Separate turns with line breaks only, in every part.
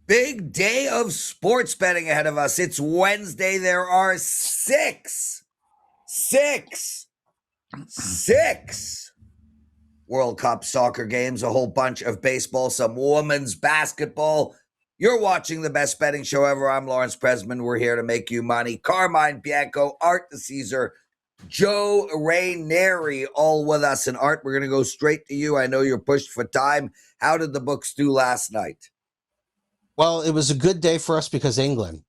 Big day of sports betting ahead of us. It's Wednesday. There are six World Cup soccer games, a whole bunch of baseball, some women's basketball. You're watching the best betting show ever. I'm Lawrence Presman. We're here to make you money. Carmine Bianco, Art the Caesar, Joe Raineri, all with us. And Art, we're going to go straight to you. I know you're pushed for time. How did the books do last night?
Well, it was a good day for us because England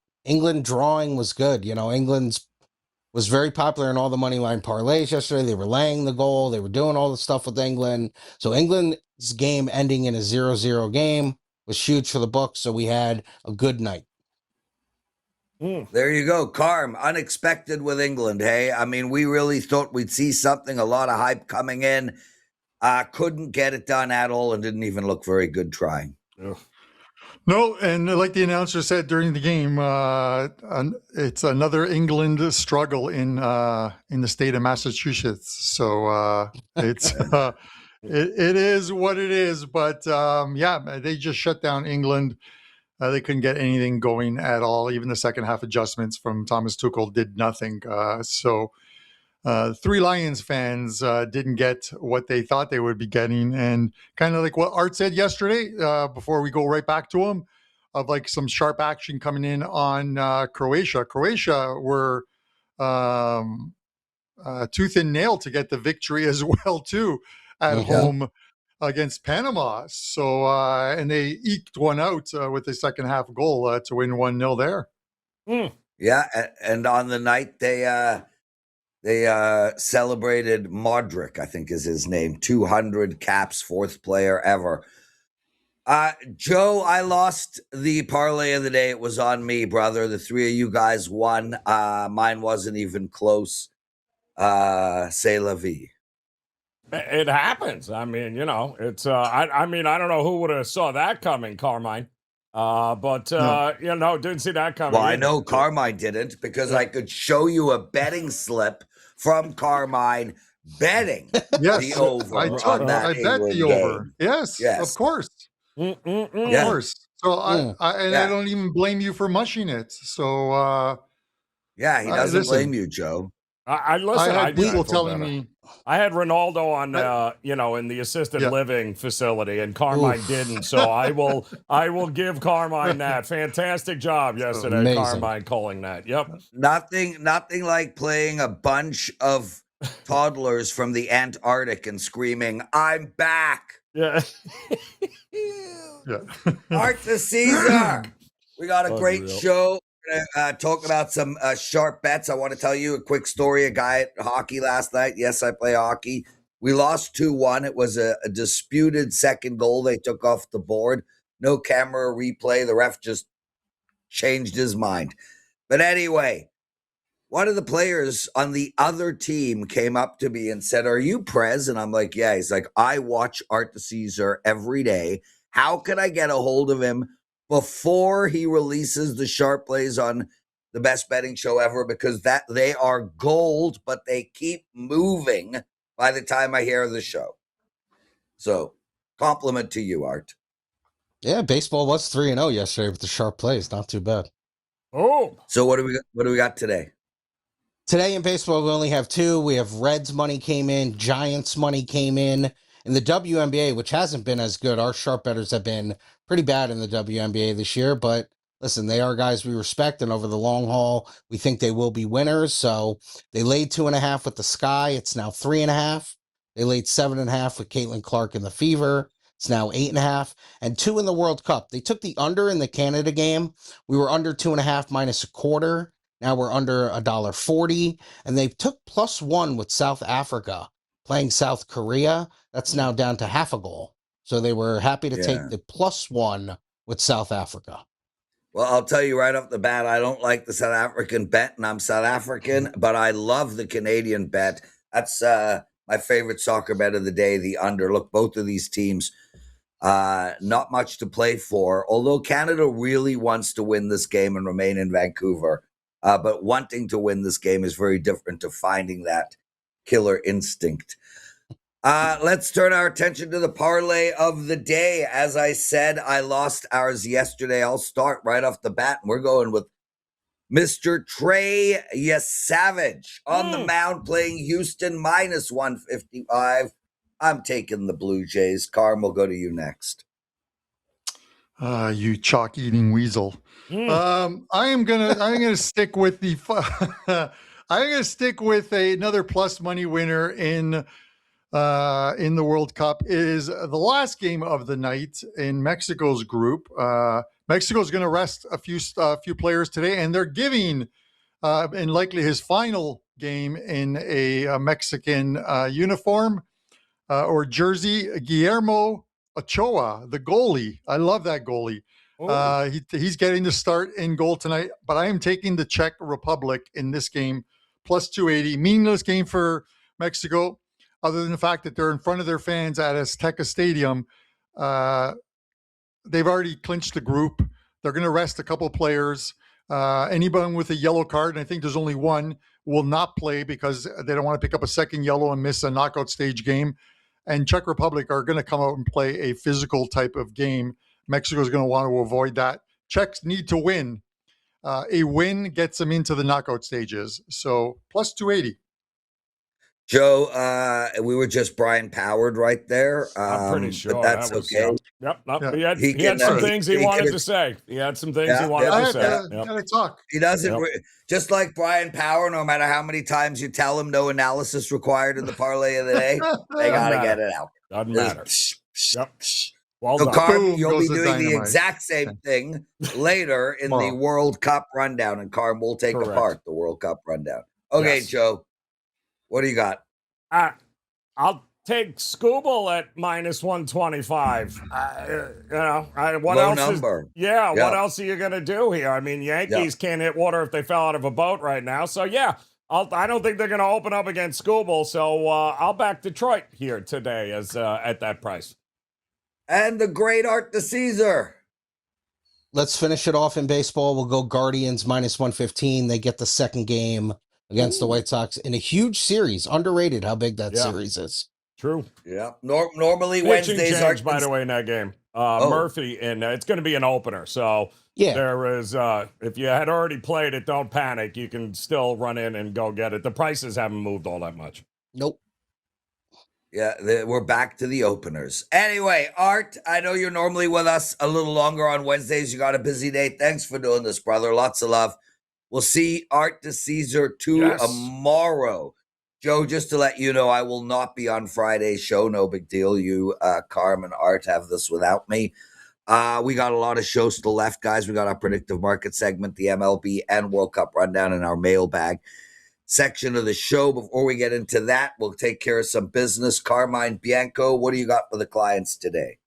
drawing was good. You know, England's was very popular in all the money line parlays yesterday. They were laying the goal. They were doing all the stuff with England. So England's game ending in a 0-0 game was huge for the books. So we had a good night.
There you go. Carm, unexpected with England, hey? I mean, we really thought we'd see something, a lot of hype coming in. Couldn't get it done at all and didn't even look very good trying.
No, and like the announcer said during the game, it's another England struggle in the state of Massachusetts. So it's it is what it is. But yeah, they just shut down England. They couldn't get anything going at all. Even the second half adjustments from Thomas Tuchel did nothing. So Three Lions fans didn't get what they thought they would be getting. And kind of like what Art said yesterday, before we go right back to him, of like some sharp action coming in on Croatia. Croatia were tooth and nail to get the victory as well, too, at home against Panama. So, and they eked one out with the second half goal to win 1-0 there.
Yeah, and on the night they celebrated Modric, I think is his name, 200 caps, fourth player ever. Joe, I lost the parlay of the day. It was on me, brother. The three of you guys won. Mine wasn't even close. C'est la vie.
It happens. I mean, you know, it's, I mean, I don't know who would have saw that coming, Carmine. But you know, didn't see that coming.
Well, I know Carmine didn't because I could show you a betting slip from Carmine betting the over.
I bet the over. Yes, of course. Of course. So I don't even blame you for mushing it. So
yeah, he doesn't blame you, Joe.
I had
people telling me.
I had Ronaldo on, you know, in the assisted living facility, and Carmine didn't. So I will give Carmine that. Fantastic job yesterday, amazing. Carmine calling that. Yep.
Nothing like playing a bunch of toddlers from the Antarctic and screaming, "I'm back!"
Yeah.
Art the Caesar. We got a great show. We're gonna talk about some sharp bets. I want to tell you a quick story. A guy at hockey last night. Yes, I play hockey. We lost 2-1. It was a disputed second goal they took off the board. No camera replay. The ref just changed his mind. But anyway, one of the players on the other team came up to me and said, "Are you Prez?" And I'm like, "Yeah." He's like, "I watch Art the Caesar every day. How can I get a hold of him before he releases the sharp plays on the best betting show ever? Because that they are gold, but they keep moving by the time I hear the show." So compliment to you, Art.
Yeah, baseball was 3-0 yesterday with the sharp plays. Not too bad.
So what do we got today?
Today in baseball, we only have two. We have Reds money came in, Giants money came in. In the WNBA, which hasn't been as good, our sharp bettors have been pretty bad in the WNBA this year. But listen, they are guys we respect, and over the long haul, we think they will be winners. So they laid 2.5 with the Sky. It's now 3.5. They laid 7.5 with Caitlin Clark in the Fever. It's now 8.5. And 2 in the World Cup. They took the under in the Canada game. We were under 2.5 minus a quarter. Now we're under $1.40. And they took +1 with South Africa playing South Korea. That's now down to half a goal. So they were happy to take the +1 with South Africa.
Well, I'll tell you right off the bat, I don't like the South African bet, and I'm South African, but I love the Canadian bet. That's my favorite soccer bet of the day, the under. Look, both of these teams, not much to play for, although Canada really wants to win this game and remain in Vancouver. But wanting to win this game is very different to finding that killer instinct. Let's turn our attention to the parlay of the day. As I said, I lost ours yesterday. I'll start right off the bat, and we're going with Mr. Trey Savage on the mound playing Houston minus 155. I'm taking the Blue Jays. Carm, we'll go to you next.
You chalk eating weasel. I'm gonna stick with the. I'm gonna stick with another plus money winner in the World Cup. It is the last game of the night in Mexico's group. Mexico's going to rest a few players today, and they're giving, in likely his final game in a Mexican uniform or jersey, Guillermo Ochoa, the goalie. I love that goalie. He's getting the start in goal tonight, but I am taking the Czech Republic in this game, plus 280. Meaningless game for Mexico, other than the fact that they're in front of their fans at Azteca Stadium. They've already clinched the group. They're going to rest a couple players. Anyone with a yellow card, and I think there's only one, will not play because they don't want to pick up a second yellow and miss a knockout stage game. And Czech Republic are going to come out and play a physical type of game. Mexico is going to want to avoid that. Czechs need to win. A win gets them into the knockout stages. So plus 280.
Joe, we were just Bryan Powered right there.
I'm pretty sure.
But that's okay.
Yep.
Yeah.
He had some things he wanted to say. He had some things he wanted to say.
Gotta talk.
He doesn't, just like Bryan Power, no matter how many times you tell him no analysis required in the parlay of the day, they got to get it out.
Doesn't matter. Yep. Well
so,
done.
Carm, you'll be doing the exact same thing later in the World Cup rundown, and Carm will take apart the World Cup rundown. Okay, Joe, what do you got?
I'll take Scooble at minus 125. What
Low
else?
Number.
What else are you going to do here? I mean, Yankees can't hit water if they fell out of a boat right now. So, I don't think they're going to open up against Scooble. So, I'll back Detroit here today as at that price.
And the great Art the Caesar.
Let's finish it off in baseball. We'll go Guardians minus 115. They get the second game against the White Sox in a huge series. Underrated how big that series is.
True.
Yeah. Normally
Pitching
Wednesdays
change, by the way, in that game. Murphy, and it's going to be an opener. So there is, if you had already played it, don't panic. You can still run in and go get it. The prices haven't moved all that much.
Nope.
Yeah, we're back to the openers. Anyway, Art, I know you're normally with us a little longer on Wednesdays. You got a busy day. Thanks for doing this, brother. Lots of love. We'll see Art the Caesar tomorrow. Joe, just to let you know, I will not be on Friday's show. No big deal. You, Carm and Art have this without me. We got a lot of shows still left, guys. We got our predictive market segment, the MLB and World Cup rundown, in our mailbag section of the show. Before we get into that, we'll take care of some business. Carmine Bianco, what do you got for the clients today?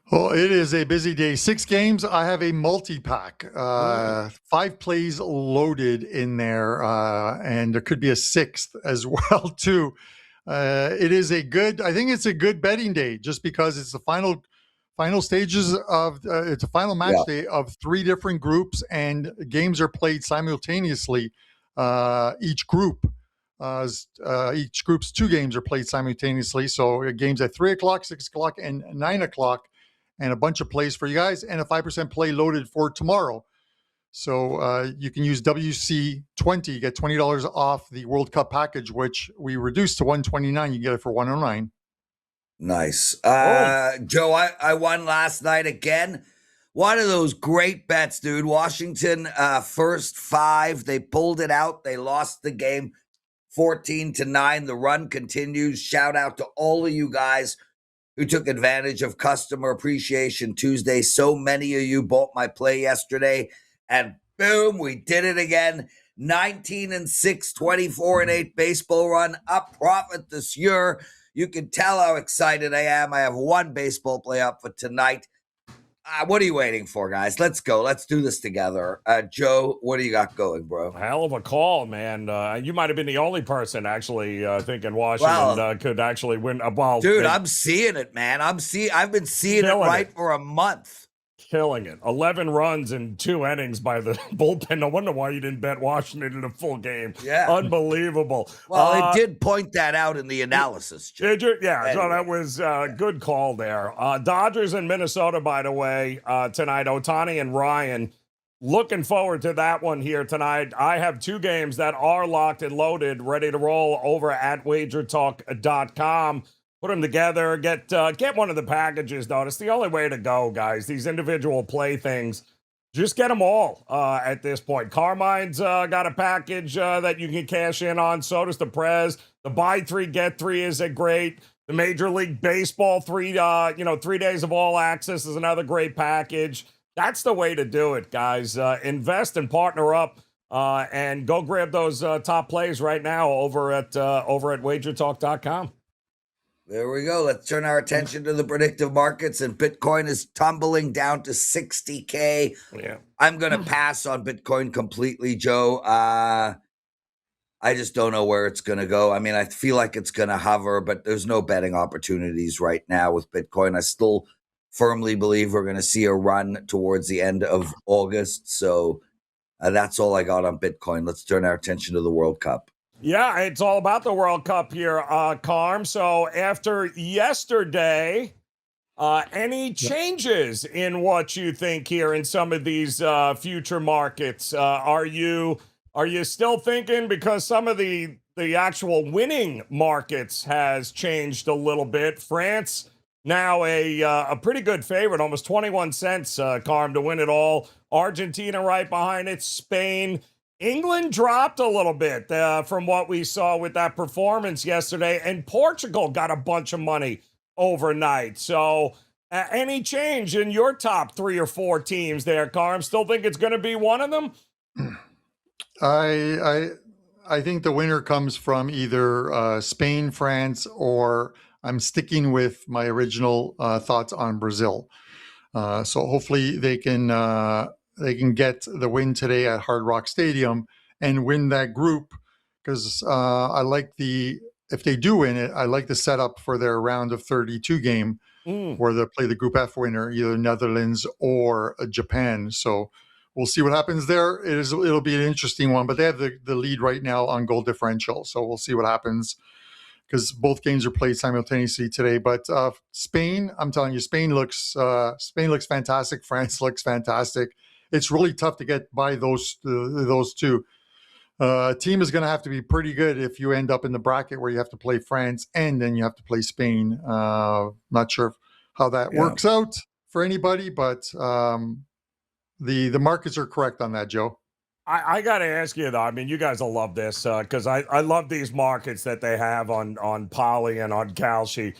Well, it is a busy day. 6 games. I have a multi-pack. 5 plays loaded in there, and there could be a 6th as well, too. It is I think it's a good betting day just because it's the final stages of, it's a final match day of 3 different groups, and games are played simultaneously. Each group's 2 games are played simultaneously. So games at 3 o'clock, 6 o'clock, and 9 o'clock. And a bunch of plays for you guys, and a 5% play loaded for tomorrow. So you can use WC20, get $20 off the World Cup package, which we reduced to $129. You get it for $109.
Nice. Joe, I won last night again. One of those great bets, dude. Washington, first 5. They pulled it out. They lost the game 14-9. The run continues. Shout out to all of you guys who took advantage of Customer Appreciation Tuesday. So many of you bought my play yesterday, and boom, we did it again. 19-6, 24-8 baseball run, up profit this year. You can tell how excited I am. I have 1 baseball play up for tonight. What are you waiting for, guys? Let's go. Let's do this together. Joe, what do you got going, bro?
Hell of a call, man. You might have been the only person actually thinking Washington could actually win a ball.
Dude, I'm seeing it, man. I've been seeing it right for a month.
killing it. 11 runs in 2 innings by the bullpen. No wonder why you didn't bet Washington in a full game.
Yeah.
Unbelievable.
Well, it did point that out in the analysis.
Did you? Yeah,
anyway.
So that was a good call there. Dodgers in Minnesota, by the way, tonight. Ohtani and Ryan. Looking forward to that one here tonight. I have 2 games that are locked and loaded, ready to roll over at WagerTalk.com. Put them together. Get one of the packages, though. It's the only way to go, guys. These individual play things, just get them all at this point. Carmine's got a package that you can cash in on. So does the Prez. The buy 3, get 3 is a great. The Major League Baseball 3 days of all access is another great package. That's the way to do it, guys. Invest and partner up, and go grab those top plays right now over at WagerTalk.com.
There we go. Let's turn our attention to the predictive markets, and Bitcoin is tumbling down to 60K.
Yeah,
I'm going to pass on Bitcoin completely, Joe. I just don't know where it's going to go. I mean, I feel like it's going to hover, but there's no betting opportunities right now with Bitcoin. I still firmly believe we're going to see a run towards the end of August. So that's all I got on Bitcoin. Let's turn our attention to the World Cup.
Yeah, it's all about the World Cup here, Carm. So after yesterday, any changes in what you think here in some of these future markets? Are you still thinking, because some of the actual winning markets has changed a little bit? France now a pretty good favorite, almost 21 cents, Carm, to win it all. Argentina right behind it. Spain. England dropped a little bit from what we saw with that performance yesterday. And Portugal got a bunch of money overnight. So any change in your top 3 or 4 teams there, Carm? Still think it's going to be one of them?
I think the winner comes from either Spain, France, or I'm sticking with my original thoughts on Brazil. So hopefully they can get the win today at Hard Rock Stadium and win that group, because I like if they do win it, I like the setup for their round of 32 game where they'll play the Group F winner, either Netherlands or Japan. So we'll see what happens there. It'll be an interesting one, but they have the lead right now on goal differential. So we'll see what happens, because both games are played simultaneously today. But Spain, I'm telling you, Spain looks fantastic. France looks fantastic. It's really tough to get by those two. Team is going to have to be pretty good if you end up in the bracket where you have to play France and then you have to play Spain. Not sure how that works out for anybody, but the markets are correct on that, Joe.
I got to ask you, though. I mean, you guys will love this, because I love these markets that they have on Poly and on Kalshi.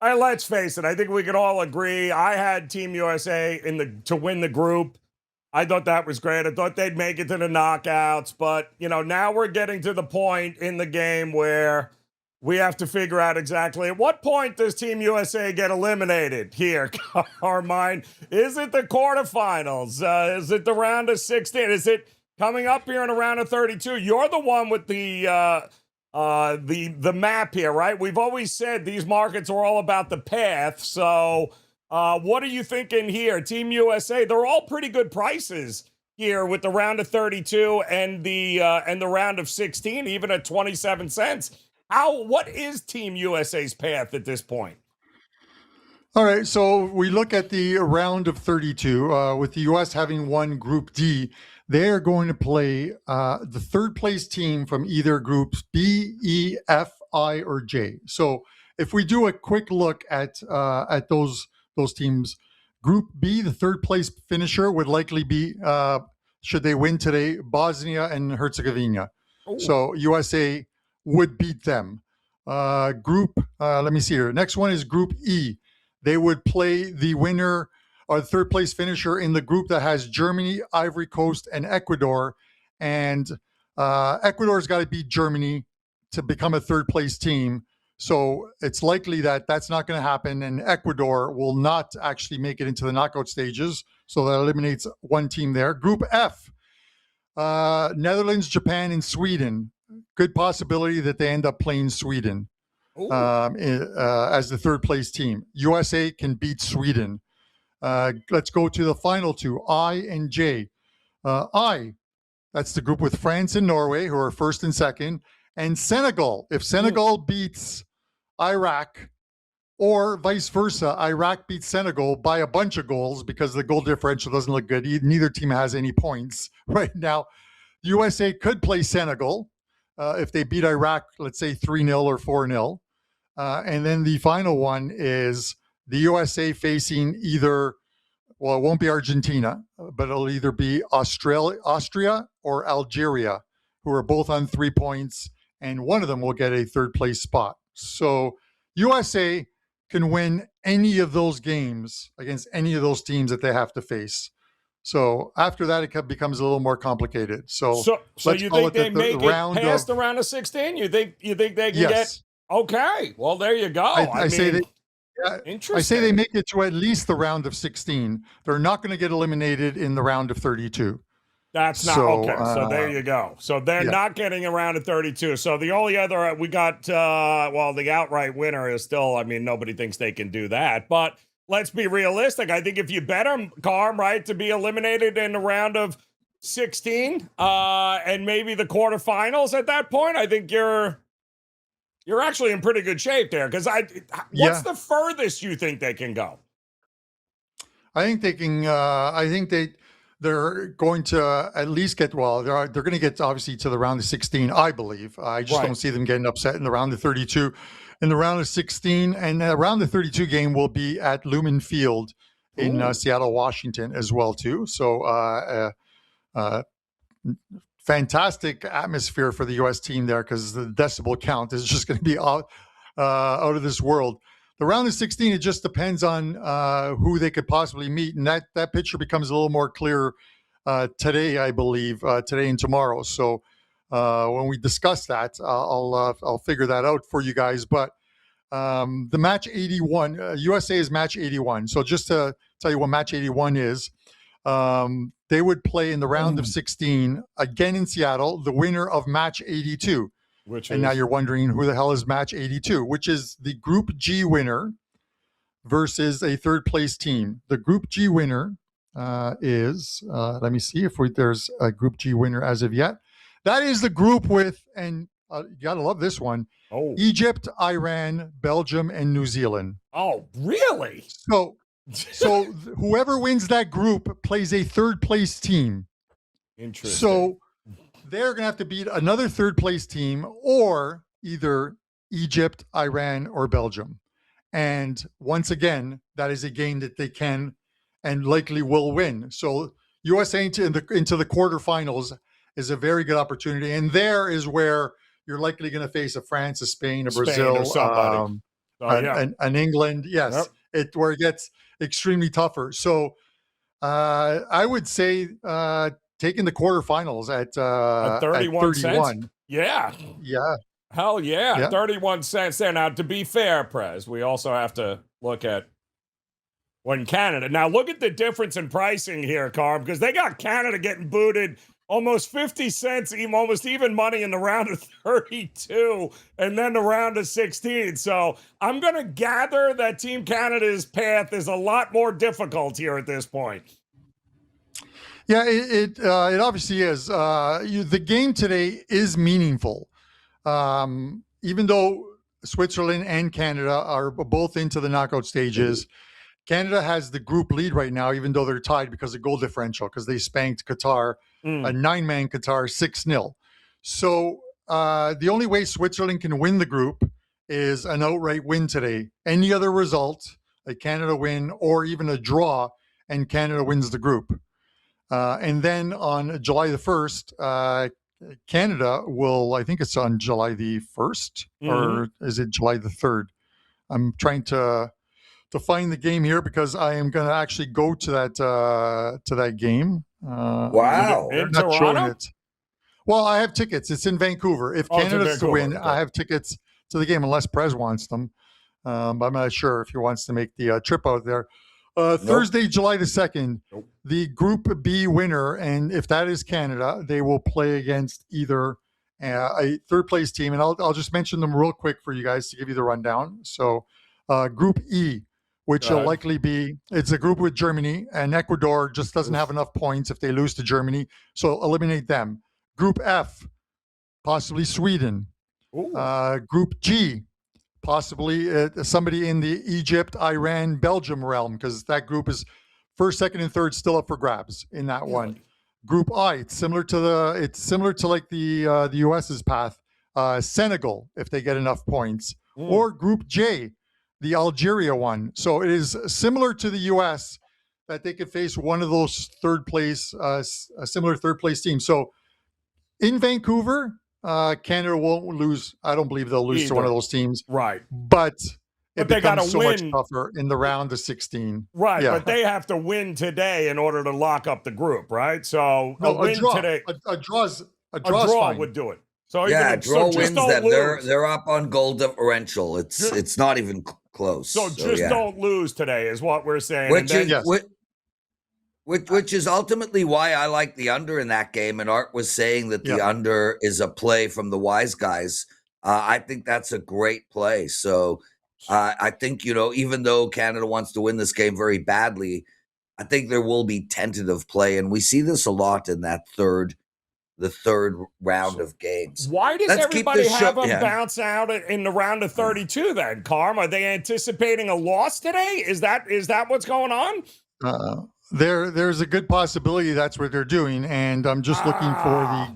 Let's face it. I think we can all agree. I had Team USA to win the group. I thought that was great. I thought they'd make it to the knockouts. But, now we're getting to the point in the game where we have to figure out exactly at what point does Team USA get eliminated here, Carmine? Is it the quarterfinals? Is it the round of 16? Is it coming up here in a round of 32? You're the one with the map here, right? We've always said these markets are all about the path. So what are you thinking here? Team USA, they're all pretty good prices here with the round of 32 and the round of 16, even at 27 cents. What is Team USA's path at this point?
All right, so we look at the round of 32 with the U.S. having won Group D. They are going to play the third place team from either groups B, E, F, I, or J. So if we do a quick look at those teams, Group B, the third place finisher would likely be, should they win today, Bosnia and Herzegovina.
Ooh.
So USA would beat them. Let me see here. Next one is Group E. They would play the winner or the third place finisher in the group that has Germany, Ivory Coast, and Ecuador. And Ecuador's got to beat Germany to become a third place team. So it's likely that that's not going to happen, and Ecuador will not actually make it into the knockout stages. So that eliminates one team there. Group F, Netherlands, Japan, and Sweden. Good possibility that they end up playing Sweden as the third place team. USA can beat Sweden. Let's go to the final two, I and J. I, that's the group with France and Norway, who are first and second, and Senegal. If Senegal beats Iraq, or vice versa, Iraq beats Senegal by a bunch of goals because the goal differential doesn't look good. Neither team has any points right now. USA could play Senegal if they beat Iraq, let's say 3-0 or 4-0. And then the final one is the USA facing either, well, it won't be Argentina, but it'll either be Austria or Algeria, who are both on 3 points, and one of them will get a third place spot. So USA can win any of those games against any of those teams that they have to face. So after that, it becomes a little more complicated. So
you think they make it past the round of 16? You think they can get? Okay, well there you go. I say
they make it to at least the round of 16. They're not going to get eliminated in the round of 32.
That's not okay. So there you go. So they're not getting around to 32. So the only other we got, the outright winner is still. I mean, nobody thinks they can do that. But let's be realistic. I think if you bet them, Carm, right, to be eliminated in the round of 16, and maybe the quarterfinals at that point, I think you're actually in pretty good shape there. Because what's the furthest you think they can go?
I think they can. They're going to at least get, they're going to get obviously to the round of 16, I believe. I just don't see them getting upset in the round of 32. In the round of 16, and the round of 32 game will be at Lumen Field in Seattle, Washington as well, too. So fantastic atmosphere for the U.S. team there because the decibel count is just going to be out of this world. The round of 16, it just depends on who they could possibly meet. And that picture becomes a little more clear today, I believe, today and tomorrow. So when we discuss that, I'll figure that out for you guys. But the match 81, USA is match 81. So just to tell you what match 81 is, they would play in the round of 16 again in Seattle, the winner of match 82. Now you're wondering who the hell is match 82, which is the Group G winner versus a third place team. The Group G winner is, let me see if there's a Group G winner as of yet. That is the group with, and you got to love this one, Egypt, Iran, Belgium, and New Zealand.
Oh, really?
So whoever wins that group plays a third place team.
Interesting.
So they're going to have to beat another third place team or either Egypt, Iran, or Belgium. And once again, that is a game that they can and likely will win. So USA into the quarterfinals is a very good opportunity. And there is where you're likely going to face a France, a Spain, a Brazil, an England. Yes, where it gets extremely tougher. So I would say taking the quarterfinals at 31
cents. Yeah. Hell yeah. 31 cents there. Now, to be fair, Prez, we also have to look at when Canada. Now, look at the difference in pricing here, Carm, because they got Canada getting booted almost 50 cents, almost even money in the round of 32, and then the round of 16. So I'm going to gather that Team Canada's path is a lot more difficult here at this point.
Yeah, it obviously is. The game today is meaningful. Even though Switzerland and Canada are both into the knockout stages, Canada has the group lead right now, even though they're tied because of goal differential, because they spanked Qatar, a 9-man Qatar, 6-0. So the only way Switzerland can win the group is an outright win today. Any other result, a Canada win or even a draw, and Canada wins the group. And then on July the 1st, Canada will, I think it's on July the 1st, or is it July the 3rd? I'm trying to find the game here because I am going to actually go to that game.
Wow.
They're not showing it. Well, I have tickets. It's in Vancouver. If Canada's to win, I have tickets to the game unless Prez wants them. But I'm not sure if he wants to make the trip out there. Thursday, July the 2nd, the Group B winner, and if that is Canada, they will play against either a third place team. And I'll just mention them real quick for you guys to give you the rundown. So Group E which will likely be, it's a group with Germany, and Ecuador just doesn't have enough points if they lose to Germany. So eliminate them. Group F, possibly Sweden. Group G, possibly somebody in the Egypt, Iran, Belgium realm, because that group is first, second, and third still up for grabs in that one. Group I, it's similar to like the US's path. Senegal, if they get enough points, or Group J, the Algeria one. So it is similar to the US that they could face one of those third place, a similar third place team. So in Vancouver, Canada won't lose. I don't believe they'll lose to one of those teams.
Right.
But it
they got to
becomes so
win.
much tougher in the round of 16.
Right, but they have to win today in order to lock up the group, right? So a win
draw.
today,
A draw
fine. Would do it. So
draw wins them.
Lose.
They're up on goal differential. It's not even close.
So don't lose today is what we're saying.
Which is ultimately why I like the under in that game. And Art was saying that the under is a play from the wise guys. I think that's a great play. So I think, even though Canada wants to win this game very badly, I think there will be tentative play. And we see this a lot in the third round of games.
Why does everybody have them bounce out in the round of 32 then, Carm? Are they anticipating a loss today? Is that what's going on?
There's a good possibility that's what they're doing. And I'm just looking for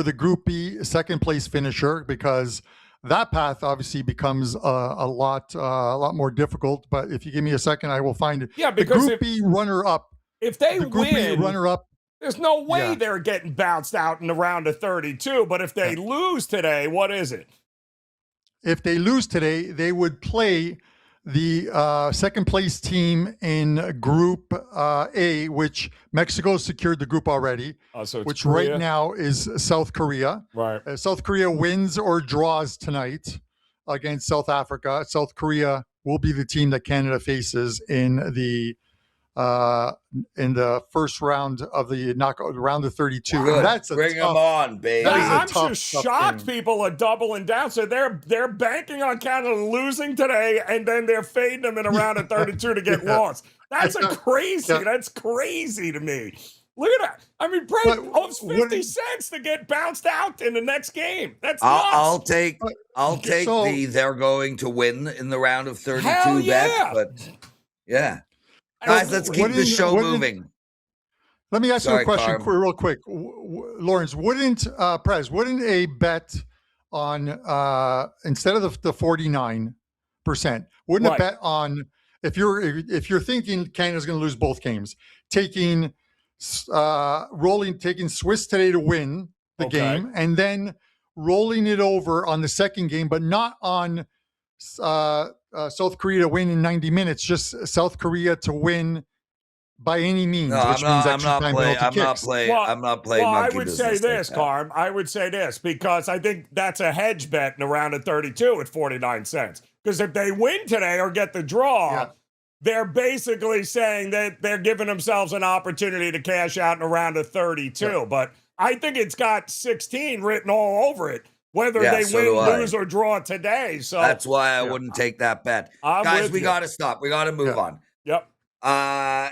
the Group B second place finisher, because that path obviously becomes a lot more difficult. But if you give me a second, I will find it.
Yeah, because
the Group B runner-up.
If they
Group
win,
B runner-up.
There's no way they're getting bounced out in the round of 32. But if they lose today, what is it?
If they lose today, they would play the second place team in Group A, which Mexico secured the group already, which
Korea?
Right now is South Korea.
Right.
South Korea wins or draws tonight against South Africa. South Korea will be the team that Canada faces in the first round of the knockout, round of 32.
Good.
That's
Bring them on, baby.
I'm just shocked people are doubling down. So they're banking on Canada losing today, and then they're fading them in a round of 32 to get lost. That's crazy. That's crazy to me. Look at that. I mean, Prez owes 50 cents to get bounced out in the next game. That's nuts.
I'll take they're going to win in the round of 32 bet. But guys, let's keep the show moving.
Let me ask you a question real quick. Lawrence, wouldn't a bet on instead of the 49%, wouldn't a bet on if you're thinking Canada's going to lose both games, taking Swiss today to win the game, and then rolling it over on the second game, but not on South Korea to win in 90 minutes, just South Korea to win by any means, which means I'm not
playing.
I would say this, Carm. I would say this because I think that's a hedge bet in the round of 32 at 49 cents. Because if they win today or get the draw, they're basically saying that they're giving themselves an opportunity to cash out in a round of 32. Yeah. But I think it's got 16 written all over it, whether they win, lose, or draw today. So
that's why I wouldn't take that bet. Guys, we got to stop. We got to move on.
Yep.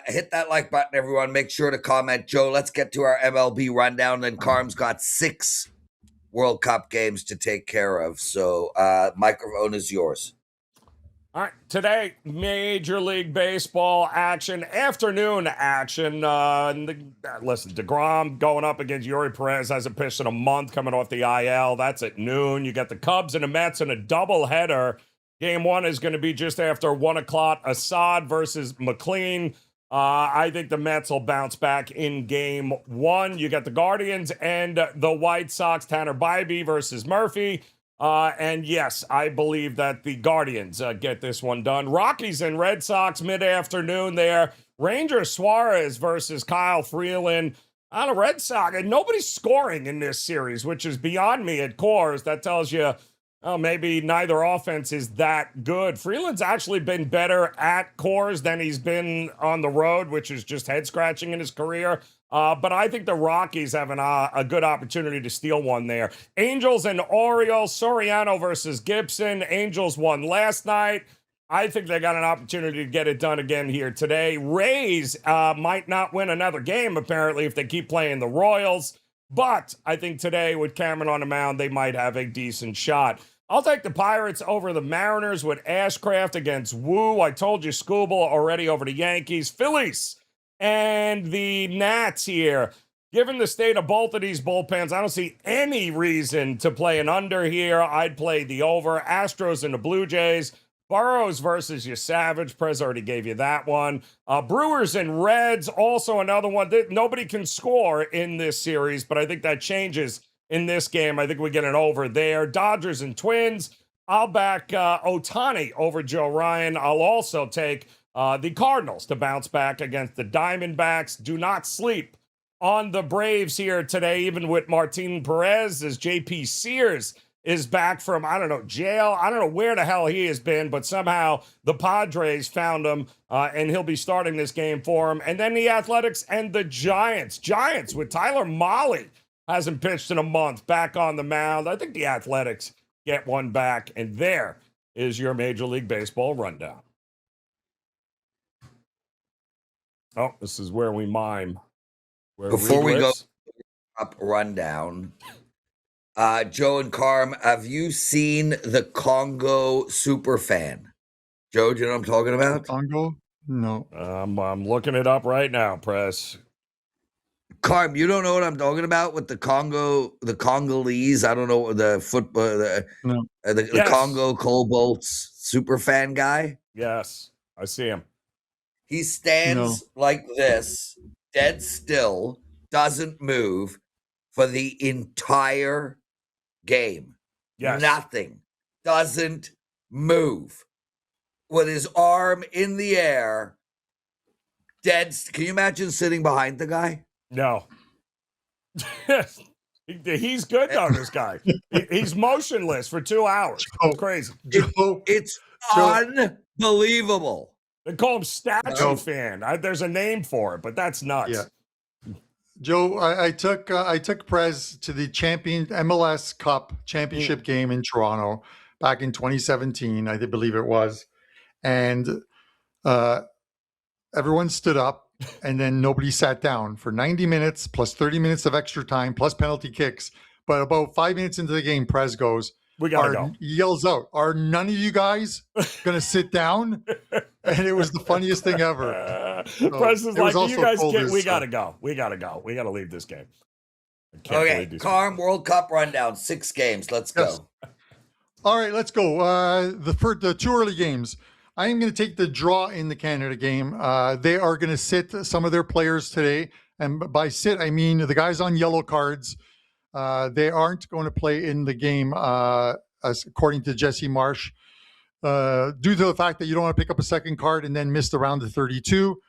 Hit that like button, everyone. Make sure to comment. Joe, let's get to our MLB rundown. Then Carm's got 6 World Cup games to take care of. So microphone is yours.
All right, today, Major League Baseball action, afternoon action. Listen, DeGrom going up against Yuri Perez, hasn't pitched in a month, coming off the IL. That's at noon. You got the Cubs and the Mets in a doubleheader. Game 1 is going to be just after 1 o'clock. Assad versus McLean. I think the Mets will bounce back in Game 1. You got the Guardians and the White Sox, Tanner Bybee versus Murphy. And yes, I believe that the Guardians get this one done. Rockies and Red Sox mid-afternoon there. Ranger Suarez versus Kyle Freeland. On a Red Sox, and nobody's scoring in this series, which is beyond me at Coors. That tells you maybe neither offense is that good. Freeland's actually been better at Coors than he's been on the road, which is just head-scratching in his career. But I think the Rockies have a good opportunity to steal one there. Angels and Orioles, Soriano versus Gibson. Angels won last night. I think they got an opportunity to get it done again here today. Rays might not win another game, apparently, if they keep playing the Royals. But I think today, with Cameron on the mound, they might have a decent shot. I'll take the Pirates over the Mariners with Ashcraft against Wu. I told you, Scooble already over the Yankees. Phillies and the Nats here. Given the state of both of these bullpens, I don't see any reason to play an under here. I'd play the over. Astros and the Blue Jays. Burrows versus your Savage. Prez already gave you that one. Brewers and Reds, also another one. Nobody can score in this series, but I think that changes in this game. I think we get an over there. Dodgers and Twins. I'll back Ohtani over Joe Ryan. I'll also take the Cardinals to bounce back against the Diamondbacks. Do not sleep on the Braves here today, even with Martin Perez, as JP Sears is back from, I don't know, jail. I don't know where the hell he has been, but somehow the Padres found him, and he'll be starting this game for him. And then the Athletics and the Giants. Giants with Tyler Mahle, hasn't pitched in a month, back on the mound. I think the Athletics get one back, and there is your Major League Baseball rundown. Oh, this is where we mime.
Before we go up rundown, Joe and Carm, have you seen the Congo Superfan? Joe, do you know what I'm talking about?
Congo? No.
I'm looking it up right now, Press.
Carm, you don't know what I'm talking about with the Congolese? I don't know the football, the Congo Cobalts Superfan guy.
Yes, I see him.
He stands like this, dead still, doesn't move for the entire game.
Yes.
Nothing. Doesn't move. With his arm in the air, dead. Can you imagine sitting behind the guy?
No. He's good, though, this guy. He's motionless for 2 hours. It's crazy.
It's unbelievable.
They call him Statue Fan. There's a name for it, but that's nuts.
Yeah. Joe, I took Prez to the MLS Cup championship game in Toronto back in 2017, I believe it was. And everyone stood up, and then nobody sat down for 90 minutes plus 30 minutes of extra time plus penalty kicks. But about 5 minutes into the game, Prez goes,
"We gotta go."
He yells out, "Are none of you guys going to sit down?" And it was the funniest thing ever.
Prez is like, "You guys we gotta go. We gotta go. We gotta leave this game."
Okay, Carm, World Cup rundown, 6 games. Let's go.
All right, let's go. The 2 early games. I am going to take the draw in the Canada game. They are going to sit some of their players today. And by sit, I mean the guys on yellow cards. They aren't going to play in the game, according to Jesse Marsh, due to the fact that you don't want to pick up a second card and then miss the round of 32.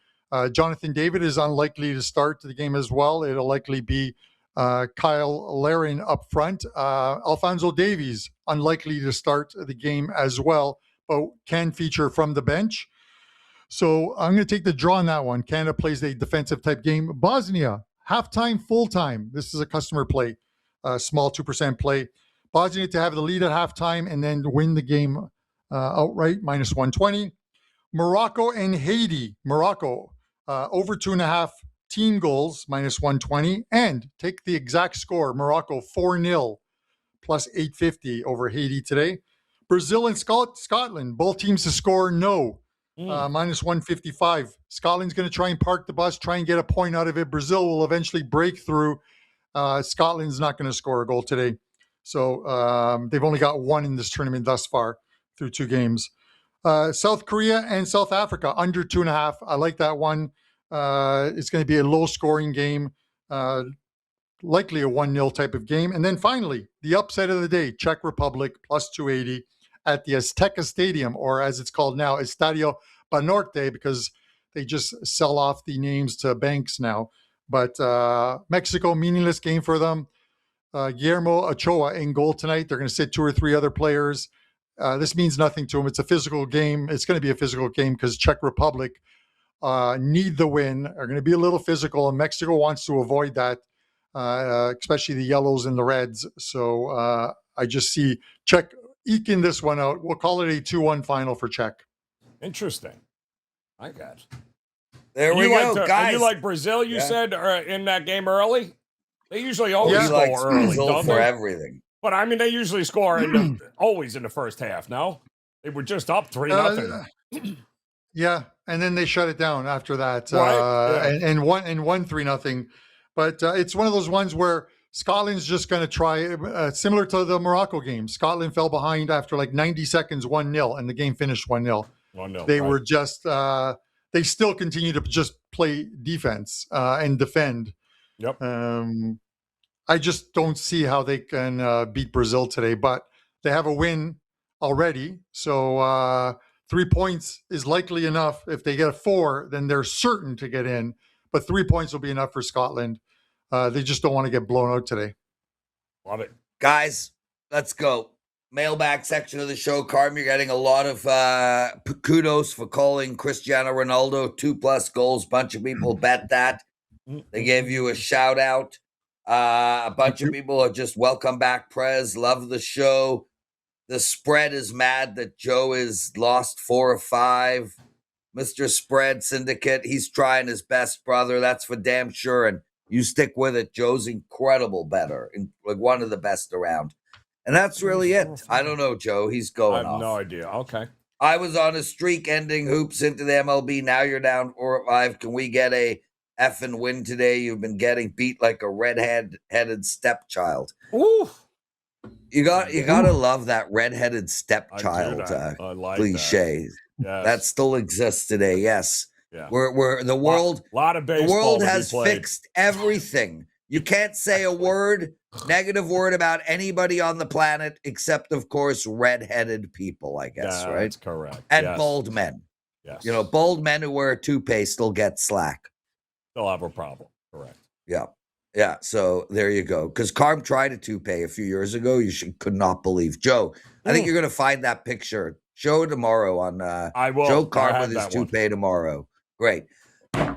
Jonathan David is unlikely to start the game as well. It'll likely be Kyle Larin up front. Alfonso Davies, unlikely to start the game as well, but can feature from the bench. So I'm going to take the draw on that one. Canada plays a defensive type game. Bosnia, halftime, full time. This is a customer play, small 2% play. Bosnia to have the lead at halftime and then win the game outright, minus 120. Morocco and Haiti. Morocco, over 2.5 team goals, minus 120. And take the exact score. Morocco 4-0, plus 850 over Haiti today. Brazil and Scotland, both teams to score minus 155. Scotland's going to try and park the bus, try and get a point out of it. Brazil will eventually break through. Scotland's not going to score a goal today. So they've only got 1 in this tournament thus far through 2 games. South Korea and South Africa, under 2.5. I like that one. It's going to be a low-scoring game, likely a 1-0 type of game. And then finally, the upset of the day, Czech Republic, plus 280 at the Azteca Stadium, or as it's called now, Estadio Banorte, because they just sell off the names to banks now. But Mexico, meaningless game for them. Guillermo Ochoa in goal tonight. They're going to sit 2 or 3 other players. This means nothing to them. It's a physical game. It's going to be a physical game because Czech Republic need the win, are going to be a little physical, and Mexico wants to avoid that, especially the yellows and the reds. So I just see Czech eking this one out. We'll call it a 2-1 final for Czech.
Interesting. I guess.
There we go, guys.
You like Brazil, you said, in that game early? They usually always
He
score
likes
early,
Brazil
don't
for
they?
everything.
But, I mean, they usually score always in the first half, no? They were just up 3-0.
Yeah, and then they shut it down after that,
Right.
and won 3-0. But it's one of those ones where Scotland's just going to try, similar to the Morocco game. Scotland fell behind after like 90 seconds, 1-0, and the game finished 1-0.
1-0.
They were just, they still continue to just play defense and defend.
Yep.
I just don't see how they can beat Brazil today, but they have a win already. So 3 points is likely enough. If they get a 4, then they're certain to get in. But 3 points will be enough for Scotland. They just don't want to get blown out today.
Love it.
Guys, let's go. Mailbag section of the show. Carm, you're getting a lot of kudos for calling Cristiano Ronaldo 2+ goals. Bunch of people bet that. They gave you a shout out. A bunch of people are just welcome back, Prez. Love the show. The spread is mad that Joe is lost 4 of 5. Mr. Spread Syndicate, he's trying his best, brother. That's for damn sure. And you stick with it. Joe's incredible better, like one of the best around. And that's really it. I don't know, Joe. He's going off.
I have no idea. Okay.
I was on a streak ending hoops into the MLB. Now you're down 4 of 5. Can we get a effing win today? You've been getting beat like a red-headed stepchild.
Ooh.
You gotta love that red-headed stepchild
I like
cliche.
Yes.
That still exists today. Yes.
Yeah.
We're the world.
Lot of baseball.
The world
to be
has
played.
fixed everything. You can't say a negative word about anybody on the planet except, of course, red-headed people, I guess, right?
That's correct.
And bald men.
Yes.
You know, bald men who wear a toupee still get slack.
They'll have a problem. Correct.
Yeah. Yeah. So there you go. Because Carm tried a toupee a few years ago. You could not believe. Joe, I think you're going to find that picture. Show it tomorrow on
I will.
Joe Carm with his toupee tomorrow. Great.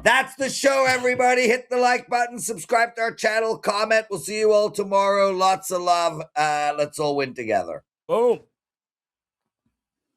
That's the show, everybody. Hit the like button, subscribe to our channel, comment. We'll see you all tomorrow. Lots of love. Let's all win together.
Boom.